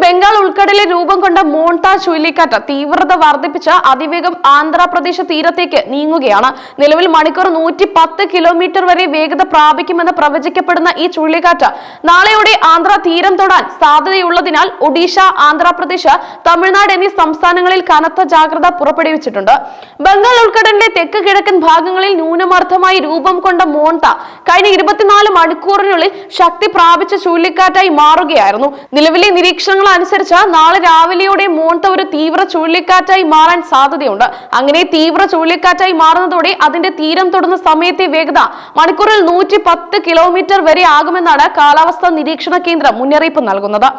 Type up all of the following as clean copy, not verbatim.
ബംഗാൾ ഉൾക്കടലിൽ രൂപം കൊണ്ട മോൺത ചുഴലിക്കാറ്റ് തീവ്രത വർദ്ധിപ്പിച്ച് അതിവേഗം ആന്ധ്രാപ്രദേശ് തീരത്തേക്ക് നീങ്ങുകയാണ്. നിലവിൽ മണിക്കൂർ 110 കിലോമീറ്റർ വരെ വേഗത പ്രാപിക്കുമെന്ന് പ്രവചിക്കപ്പെടുന്ന ഈ ചുഴലിക്കാറ്റ് നാളെയോടെ ആന്ധ്ര തീരം തൊടാൻ സാധ്യതയുള്ളതിനാൽ ഒഡീഷ, ആന്ധ്രാപ്രദേശ്, തമിഴ്നാട് എന്നീ സംസ്ഥാനങ്ങളിൽ കനത്ത ജാഗ്രത പുറപ്പെടുവിച്ചിട്ടുണ്ട്. ബംഗാൾ ഉൾക്കടലിന്റെ തെക്ക് കിഴക്കൻ ഭാഗങ്ങളിൽ ന്യൂനമർദ്ദമായി രൂപം കൊണ്ട മോൺത കഴിഞ്ഞ 24 മണിക്കൂറിനുള്ളിൽ ശക്തി പ്രാപിച്ച ചുഴലിക്കാറ്റായി മാറുകയായിരുന്നു. നിലവിലെ നിരീക്ഷണങ്ങൾ അനുസരിച്ച് നാളെ രാവിലെയോടെ മോൺത ഒരു തീവ്ര ചുഴലിക്കാറ്റായി മാറാൻ സാധ്യതയുണ്ട്. അങ്ങനെ തീവ്ര ചുഴലിക്കാറ്റായി മാറുന്നതോടെ അതിന്റെ തീരം തൊടുന്ന സമയത്തെ വേഗത മണിക്കൂറിൽ 110 കിലോമീറ്റർ വരെ ആകുമെന്നാണ് കാലാവസ്ഥാ നിരീക്ഷണ കേന്ദ്രം മുന്നറിയിപ്പ് നൽകുന്നത്.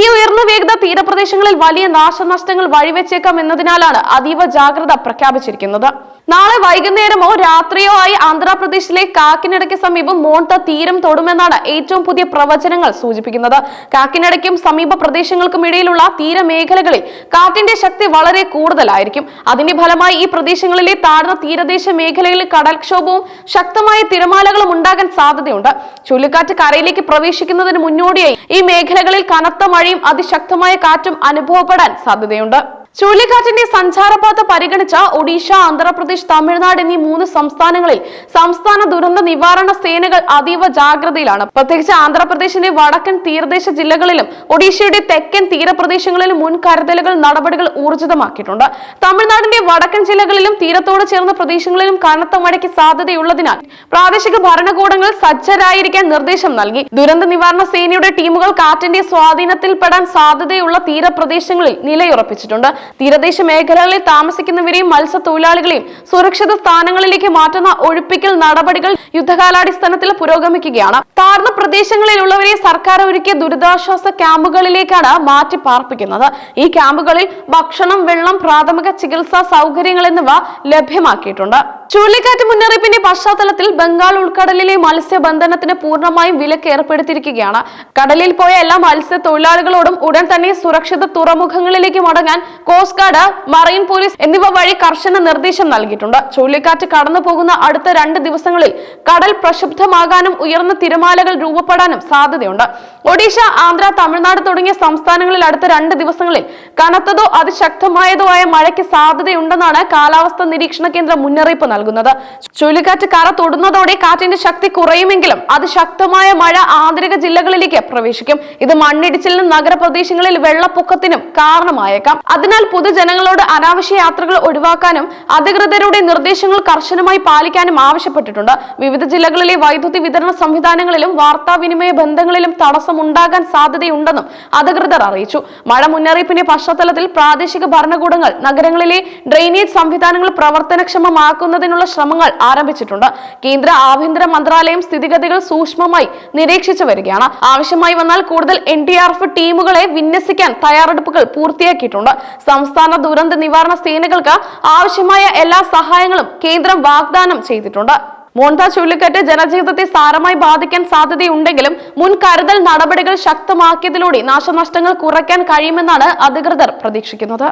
ഈ ഉയർന്ന വേഗത തീരപ്രദേശങ്ങളിൽ വലിയ നാശനഷ്ടങ്ങൾ വഴിവെച്ചേക്കാം എന്നതിനാലാണ് അതീവ ജാഗ്രത പ്രഖ്യാപിച്ചിരിക്കുന്നത്. നാളെ വൈകുന്നേരമോ രാത്രിയോ ആയി ആന്ധ്രാപ്രദേശിലെ കാക്കിനഡയ്ക്ക് സമീപം മോൺത തീരം തൊടുമെന്നാണ് ഏറ്റവും പുതിയ പ്രവചനങ്ങൾ സൂചിപ്പിക്കുന്നത്. കാക്കിനഡയ്ക്കും സമീപ പ്രദേശങ്ങൾക്കും ഇടയിലുള്ള തീരമേഖലകളിൽ കാറ്റിന്റെ ശക്തി വളരെ കൂടുതലായിരിക്കും. അതിന്റെ ഫലമായി ഈ പ്രദേശങ്ങളിലെ താഴ്ന്ന തീരദേശ മേഖലകളിൽ കടൽക്ഷോഭവും ശക്തമായ തിരമാലകളും ഉണ്ടാകാൻ സാധ്യതയുണ്ട്. ചുഴലിക്കാറ്റ് കരയിലേക്ക് പ്രവേശിക്കുന്നതിന് മുന്നോടിയായി ഈ മേഖലകളിൽ കനത്ത മഴയും അതിശക്തമായ കാറ്റും അനുഭവപ്പെടാൻ സാധ്യതയുണ്ട്. ചുഴലിക്കാറ്റിന്റെ സഞ്ചാരപാത പരിഗണിച്ച ഒഡീഷ, ആന്ധ്രാപ്രദേശ്, തമിഴ്നാട് എന്നീ 3 സംസ്ഥാനങ്ങളിൽ സംസ്ഥാന ദുരന്ത നിവാരണ സേനകൾ അതീവ ജാഗ്രതയിലാണ്. പ്രത്യേകിച്ച് ആന്ധ്രാപ്രദേശിന്റെ വടക്കൻ തീരദേശ ജില്ലകളിലും ഒഡീഷയുടെ തെക്കൻ തീരപ്രദേശങ്ങളിലും മുൻകരുതലുകൾ നടപടികൾ ഊർജിതമാക്കിയിട്ടുണ്ട്. തമിഴ്നാടിന്റെ വടക്കൻ ജില്ലകളിലും തീരത്തോട് ചേർന്ന പ്രദേശങ്ങളിലും കനത്ത മഴയ്ക്ക് സാധ്യതയുള്ളതിനാൽ പ്രാദേശിക ഭരണകൂടങ്ങൾ സജ്ജരായിരിക്കാൻ നിർദ്ദേശം നൽകി. ദുരന്ത നിവാരണ സേനയുടെ ടീമുകൾ കാറ്റിന്റെ സ്വാധീനത്തിൽപ്പെടാൻ സാധ്യതയുള്ള തീരപ്രദേശങ്ങളിൽ നിലയുറപ്പിച്ചിട്ടുണ്ട്. തീരദേശ മേഖലകളിൽ താമസിക്കുന്നവരെയും മത്സ്യത്തൊഴിലാളികളെയും സുരക്ഷിത സ്ഥാനങ്ങളിലേക്ക് മാറ്റുന്ന ഒഴിപ്പിക്കൽ നടപടികൾ യുദ്ധകാലാടിസ്ഥാനത്തിൽ പുരോഗമിക്കുകയാണ്. താഴ്ന്ന പ്രദേശങ്ങളിലുള്ളവരെ സർക്കാർ ഒരുക്കിയ ദുരിതാശ്വാസ ക്യാമ്പുകളിലേക്കാണ് മാറ്റി പാർപ്പിക്കുന്നത്. ഈ ക്യാമ്പുകളിൽ ഭക്ഷണം, വെള്ളം, പ്രാഥമിക ചികിത്സാ സൗകര്യങ്ങൾ എന്നിവ ലഭ്യമാക്കിയിട്ടുണ്ട്. ചുഴലിക്കാറ്റ് മുന്നറിയിപ്പിന്റെ പശ്ചാത്തലത്തിൽ ബംഗാൾ ഉൾക്കടലിലെ മത്സ്യബന്ധനത്തിന് പൂർണ്ണമായും വിലക്ക് ഏർപ്പെടുത്തിയിരിക്കുകയാണ്. കടലിൽ പോയ എല്ലാ മത്സ്യത്തൊഴിലാളികളോടും ഉടൻ തന്നെ സുരക്ഷിത തുറമുഖങ്ങളിലേക്ക് മടങ്ങാൻ കോസ്റ്റ് ഗാർഡ്, മറൈൻ പോലീസ് എന്നിവ വഴി കർശന നിർദ്ദേശം നൽകിയിട്ടുണ്ട്. ചുഴലിക്കാറ്റ് കടന്നു പോകുന്ന അടുത്ത 2 ദിവസങ്ങളിൽ കടൽ പ്രക്ഷുബ്ധമാകാനും ഉയർന്ന തിരമാലകൾ രൂപപ്പെടാനും സാധ്യതയുണ്ട്. ഒഡീഷ, ആന്ധ്ര, തമിഴ്നാട് തുടങ്ങിയ സംസ്ഥാനങ്ങളിൽ അടുത്ത 2 ദിവസങ്ങളിൽ കനത്തതോ അതിശക്തമായതോ ആയ മഴയ്ക്ക് സാധ്യതയുണ്ടെന്നാണ് കാലാവസ്ഥാ നിരീക്ഷണ കേന്ദ്രം മുന്നറിയിപ്പ് നൽകുന്നത്. ചുഴലിക്കാറ്റ് കര തൊടുന്നതോടെ കാറ്റിന്റെ ശക്തി കുറയുമെങ്കിലും അതിശക്തമായ മഴ ആന്തരിക ജില്ലകളിലേക്ക് പ്രവേശിക്കും. ഇത് മണ്ണിടിച്ചിലിനും നഗരപ്രദേശങ്ങളിൽ വെള്ളപ്പൊക്കത്തിനും കാരണമായേക്കാം. അതിനാൽ പൊതുജനങ്ങളോട് അനാവശ്യ യാത്രകൾ ഒഴിവാക്കാനും അധികൃതരുടെ നിർദ്ദേശങ്ങൾ കർശനമായി പാലിക്കാനും ആവശ്യപ്പെട്ടിട്ടുണ്ട്. വിവിധ ജില്ലകളിലെ വൈദ്യുതി വിതരണ സംവിധാനങ്ങളിലും വാർത്താവിനിമയ ബന്ധങ്ങളിലും തടസ്സം ഉണ്ടാകാൻ സാധ്യതയുണ്ടെന്നും അധികൃതർ അറിയിച്ചു. മഴ മുന്നറിയിപ്പിന്റെ പശ്ചാത്തലത്തിൽ പ്രാദേശിക ഭരണകൂടങ്ങൾ നഗരങ്ങളിലെ ഡ്രെയിനേജ് സംവിധാനങ്ങൾ പ്രവർത്തനക്ഷമമാക്കുന്നതിനുള്ള ശ്രമങ്ങൾ ആരംഭിച്ചിട്ടുണ്ട്. കേന്ദ്ര ആഭ്യന്തര മന്ത്രാലയം സ്ഥിതിഗതികൾ സൂക്ഷ്മമായി നിരീക്ഷിച്ചു വരികയാണ്. ആവശ്യമായി വന്നാൽ കൂടുതൽ NDRF ടീമുകളെ വിന്യസിക്കാൻ തയ്യാറെടുപ്പുകൾ പൂർത്തിയാക്കിയിട്ടുണ്ട്. സംസ്ഥാന ദുരന്ത നിവാരണ സേനകൾക്ക് ആവശ്യമായ എല്ലാ സഹായങ്ങളും കേന്ദ്രം വാഗ്ദാനം ചെയ്തിട്ടുണ്ട്. മോൺത ചുഴലിക്കാറ്റ് ജനജീവിതത്തെ സാരമായി ബാധിക്കാൻ സാധ്യതയുണ്ടെങ്കിലും മുൻകരുതൽ നടപടികൾ ശക്തമാക്കിയതിലൂടെ നാശനഷ്ടങ്ങൾ കുറയ്ക്കാൻ കഴിയുമെന്നാണ് അധികൃതർ പ്രതീക്ഷിക്കുന്നത്.